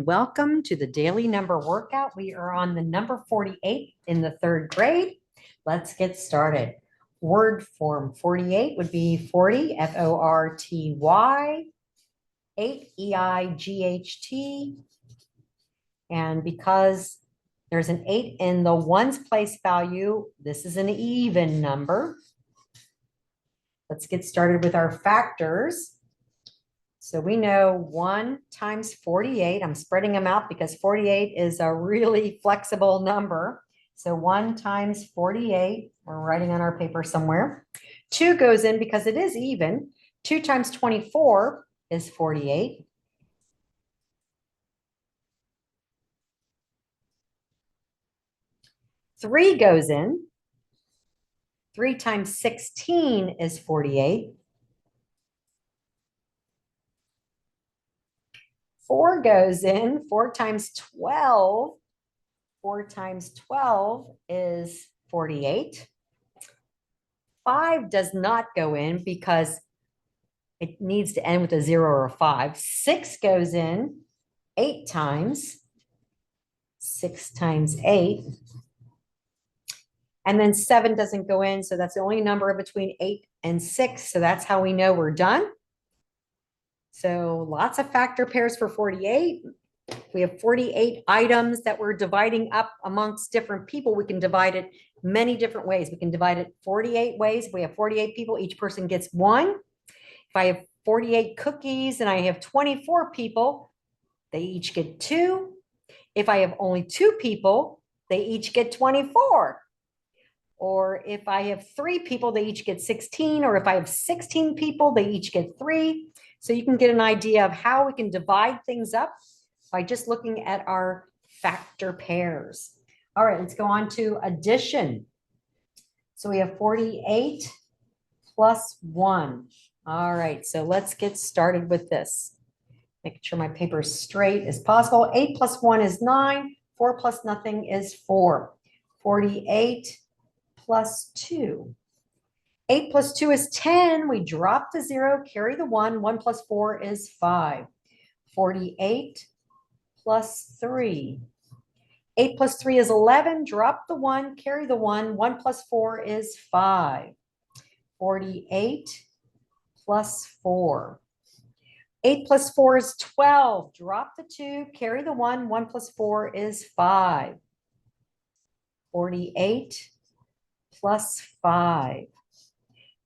and welcome to the daily number workout. We are on the number 48 in the third grade. Let's get started. Word form 48 would be 40, F-O-R-T-Y, 8, E-I-G-H-T. And because there's an 8 in the ones place value, this is an even number. Let's get started with our factors. So we know 1 times 48, I'm spreading them out because 48 is a really flexible number. So 1 times 48, we're writing on our paper somewhere. 2 goes in because it is even. 2 times 24 is 48. Three goes in. 3 times 16 is 48. 4 goes in. 4 times 12. 4 times 12 is 48. 5 does not go in because it needs to end with a 0 or a 5. 6 goes in 8 times. 6 times 8. And then 7 doesn't go in, so that's the only number between 8 and 6. So that's how we know we're done. So lots of factor pairs for 48. We have 48 items that we're dividing up amongst different people. We can divide it many different ways. We can divide it 48 ways. We have 48 people. Each person gets 1. If I have 48 cookies and I have 24 people, they each get 2. If I have only 2 people, they each get 24. Or if I have 3 people, they each get 16. Or if I have 16 people, they each get 3. So you can get an idea of how we can divide things up by just looking at our factor pairs. All right, let's go on to addition. So we have 48 plus 1. All right, so let's get started with this. Making sure my paper is straight as possible. 8 plus 1 is 9. 4 plus nothing is 4. 48 plus 2. 8 plus 2 is 10. We drop the 0, carry the 1. 1 plus 4 is 5. 48 plus 3. 8 plus 3 is 11. Drop the 1, carry the 1. 1 plus 4 is 5. 48 plus 4. 8 plus 4 is 12. Drop the 2, carry the 1. 1 plus 4 is 5. 48 plus 5.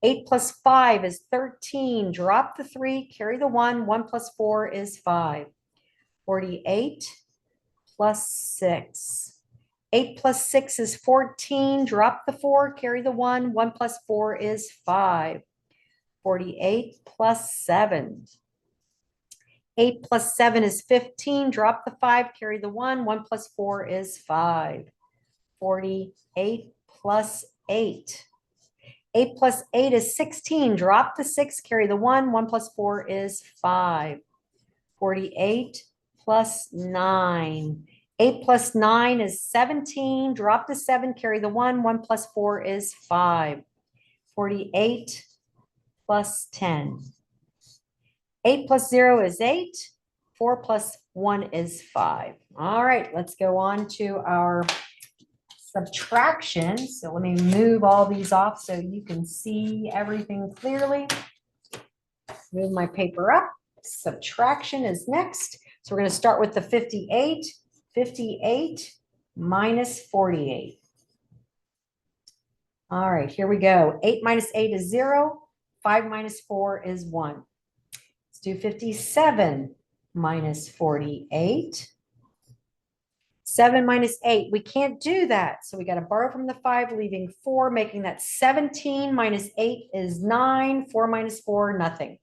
8 plus 5 is 13. Drop the 3, carry the 1. 1 plus 4 is 5. 48 plus 6. 8 plus 6 is 14. Drop the 4, carry the 1. 1 plus 4 is 5. 48 plus 7. 8 plus 7 is 15. Drop the 5, carry the 1. 1 plus 4 is 5. 48 plus 8. 8 plus 8 is 16. Drop the 6, carry the 1. 1 plus 4 is 5. 48 plus 9. 8 plus 9 is 17. Drop the 7, carry the 1. 1 plus 4 is 5. 48 plus 10. 8 plus 0 is 8. 4 plus 1 is 5. All right, let's go on to our subtraction. So let me move all these off so you can see everything clearly. Move my paper up. Subtraction is next. So we're going to start with the 58. 58 minus 48. All right, here we go. 8 minus 8 is 0. 5 minus 4 is 1. Let's do 57 minus 48. 7 minus 8, we can't do that. So we got to borrow from the 5, leaving 4, making that 17 minus 8 is 9. 4 minus 4, nothing.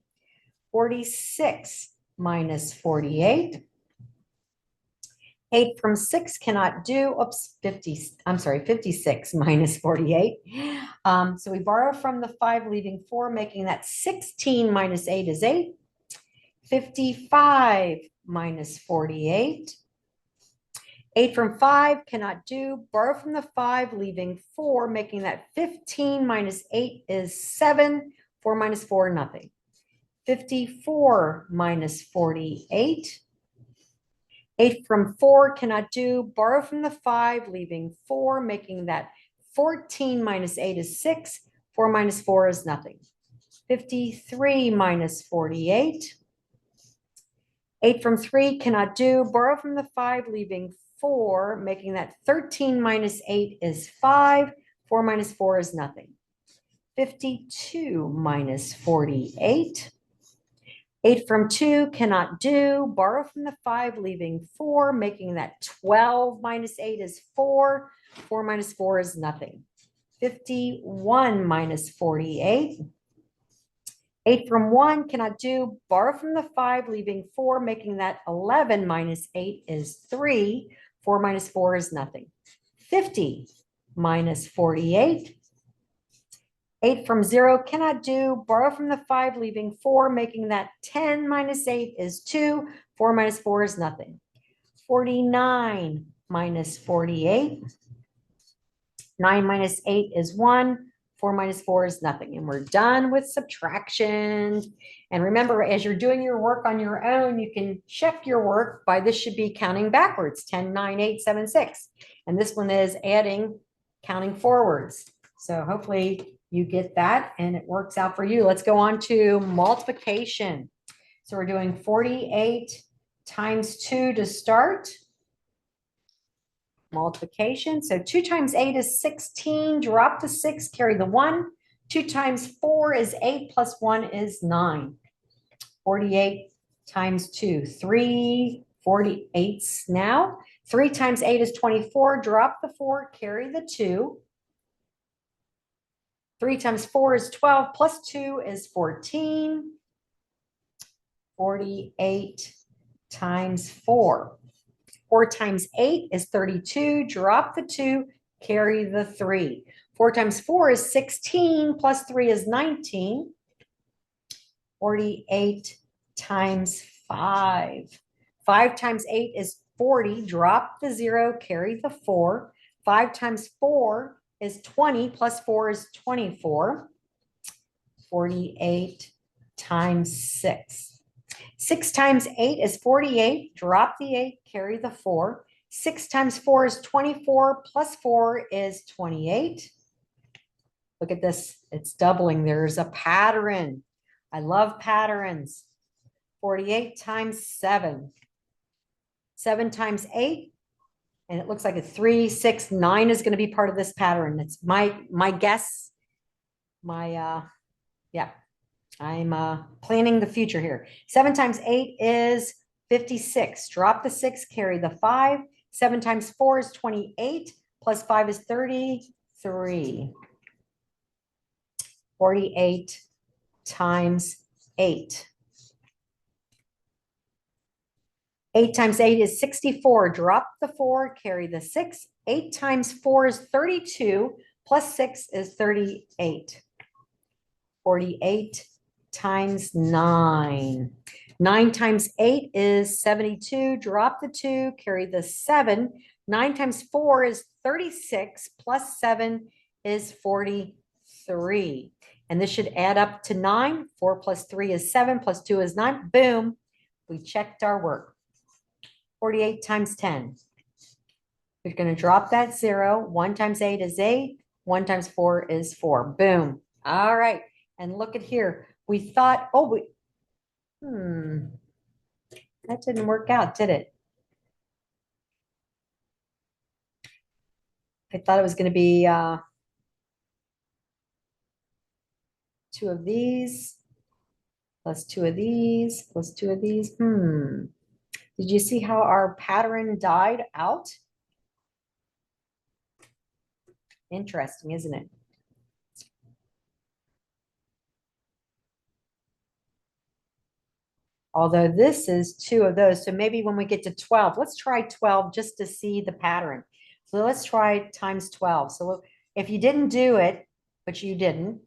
46 minus 48. 8 from 6 cannot do, 56 minus 48. So we borrow from the 5, leaving 4, making that 16 minus 8 is 8. 55 minus 48. 8 from 5 cannot do, borrow from the 5, leaving 4, making that 15 minus 8 is 7. 4 minus 4, nothing. 54 minus 48. 8 from 4 cannot do. Borrow from the 5, leaving 4, making that 14 minus 8 is 6. 4 minus 4 is nothing. 53 minus 48. 8 from 3 cannot do. Borrow from the 5, leaving 4, making that 13 minus 8 is 5. 4 minus 4 is nothing. 52 minus 48. 8 from 2 cannot do. Borrow from the 5, leaving 4, making that 12 minus 8 is 4. 4 minus 4 is nothing. 51 minus 48. 8 from 1 cannot do. Borrow from the 5, leaving 4, making that 11 minus 8 is 3. 4 minus 4 is nothing. 50 minus 48. 8 from 0 cannot do. Borrow from the 5, leaving 4, making that 10 minus 8 is 2. 4 minus 4 is nothing. 49 minus 48. 9 minus 8 is 1. 4 minus 4 is nothing. And we're done with subtraction. And remember, as you're doing your work on your own, you can check your work by this should be counting backwards, 10, 9, 8, 7, 6. And this one is adding, counting forwards. So hopefully you get that and it works out for you. Let's go on to multiplication. So we're doing 48 times 2 to start. Multiplication. So 2 times 8 is 16. Drop the 6, carry the 1. 2 times 4 is 8 plus 1 is 9. 48 times 2, 3 48s now. 3 times 8 is 24. Drop the 4, carry the 2. 3 times 4 is 12, plus 2 is 14. 48 times 4. 4 times 8 is 32. Drop the 2, carry the 3. 4 times 4 is 16, plus 3 is 19. 48 times 5. 5 times 8 is 40. Drop the 0, carry the 4. 5 times 4 is 20, plus 4 is 24. 48 times 6. 6 times 8 is 48. Drop the 8, carry the 4. 6 times 4 is 24, plus 4 is 28. Look at this. It's doubling. There's a pattern. I love patterns. 48 times 7. 7 times 8. And it looks like a 3, 6, 9 is going to be part of this pattern. It's my guess. Yeah, I'm planning the future here. 7 times 8 is 56. Drop the 6, carry the 5. 7 times 4 is 28. Plus 5 is 33. 48 times 8. 8 times 8 is 64. Drop the 4, carry the 6. 8 times 4 is 32. Plus 6 is 38. 48 times 9. 9 times 8 is 72. Drop the 2, carry the 7. 9 times 4 is 36. Plus 7 is 43. And this should add up to 9. 4 plus 3 is 7. Plus 2 is 9. Boom. We checked our work. 48 times 10. We're going to drop that 0. 1 times 8 is 8. 1 times 4 is 4. Boom. All right. And look at here. We thought, that didn't work out, did it? I thought it was going to be 2 of these, plus 2 of these, plus 2 of these. Did you see how our pattern died out? Interesting, isn't it? Although this is 2 of those. So maybe when we get to 12, let's try 12 just to see the pattern. So let's try times 12. So if you didn't do it, but you didn't,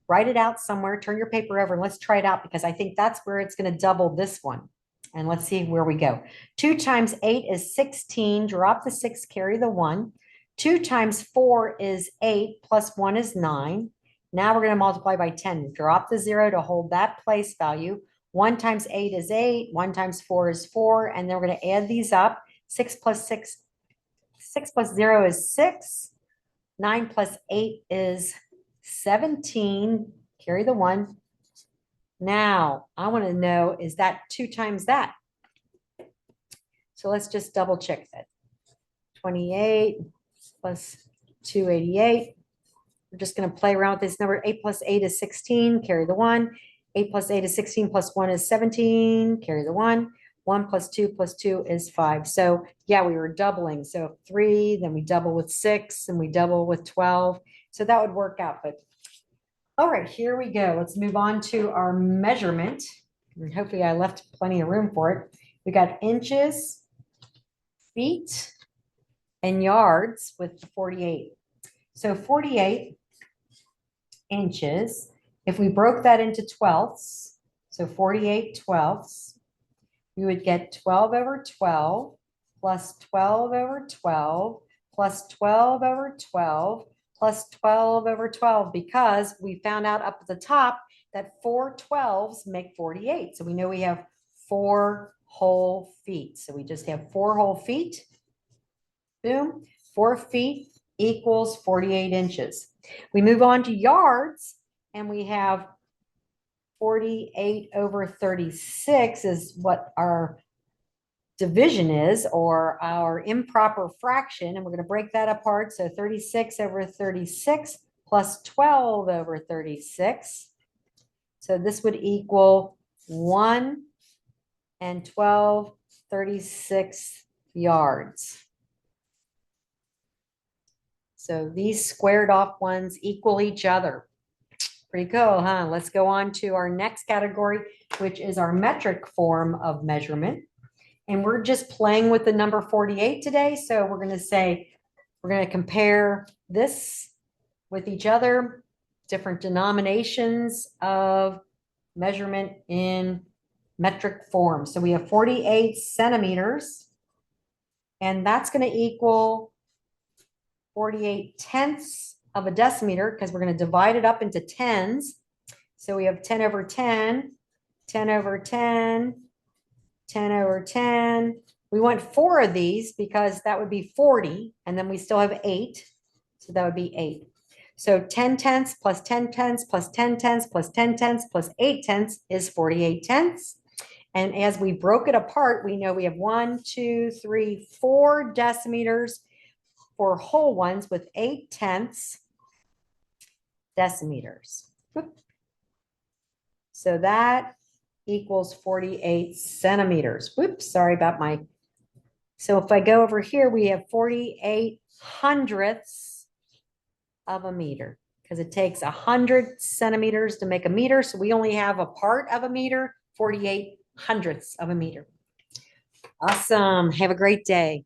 write it out somewhere, turn your paper over, and let's try it out because I think that's where it's going to double this one. And let's see where we go. 2 times 8 is 16. Drop the 6, carry the 1. 2 times 4 is 8, plus 1 is 9. Now we're going to multiply by 10. Drop the 0 to hold that place value. 1 times 8 is 8, 1 times 4 is 4, and then we're going to add these up. 6 plus 0 is 6. 9 plus 8 is 17. Carry the 1. Now, I want to know, is that 2 times that? So let's just double check that. 28 plus 288. We're just going to play around with this number. 8 plus 8 is 16. Carry the 1. 8 plus 8 is 16 plus 1 is 17. Carry the 1. 1 plus 2 plus 2 is 5. So yeah, we were doubling. So 3, then we double with 6, and we double with 12. So that would work out. But all right, here we go. Let's move on to our measurement. And hopefully I left plenty of room for it. We got inches, feet, and yards with the 48. So 48 inches, if we broke that into twelfths, so 48 twelfths, we would get 12 over 12 plus 12 over 12 plus 12 over 12 plus 12 over 12, because we found out up at the top that 4 12s make 48. So we know we have 4 whole feet. So we just have 4 whole feet. Boom. 4 feet equals 48 inches. We move on to yards, and we have 48 over 36 is what our division is, or our improper fraction. And we're going to break that apart. So 36 over 36 plus 12 over 36. So this would equal 1 and 12 36 yards. So these squared off ones equal each other. Pretty cool, huh? Let's go on to our next category, which is our metric form of measurement. And we're just playing with the number 48 today. So we're going to say, we're going to compare this with each other, different denominations of measurement in metric form. So we have 48 centimeters, and that's going to equal 48 tenths of a decimeter, because we're going to divide it up into tens. So we have 10 over 10, 10 over 10, 10 over 10. We want 4 of these because that would be 40, and then we still have 8. So that would be 8. So 10 tenths plus 10 tenths plus 10 tenths plus 10 tenths plus 8 tenths is 48 tenths. And as we broke it apart, we know we have 1, 2, 3, 4 decimeters for whole ones with 8 tenths decimeters. So that equals 48 centimeters. Whoops, sorry about my. So if I go over here, we have 48 hundredths of a meter, because it takes 100 centimeters to make a meter. So we only have a part of a meter, 48 hundredths of a meter. Awesome. Have a great day.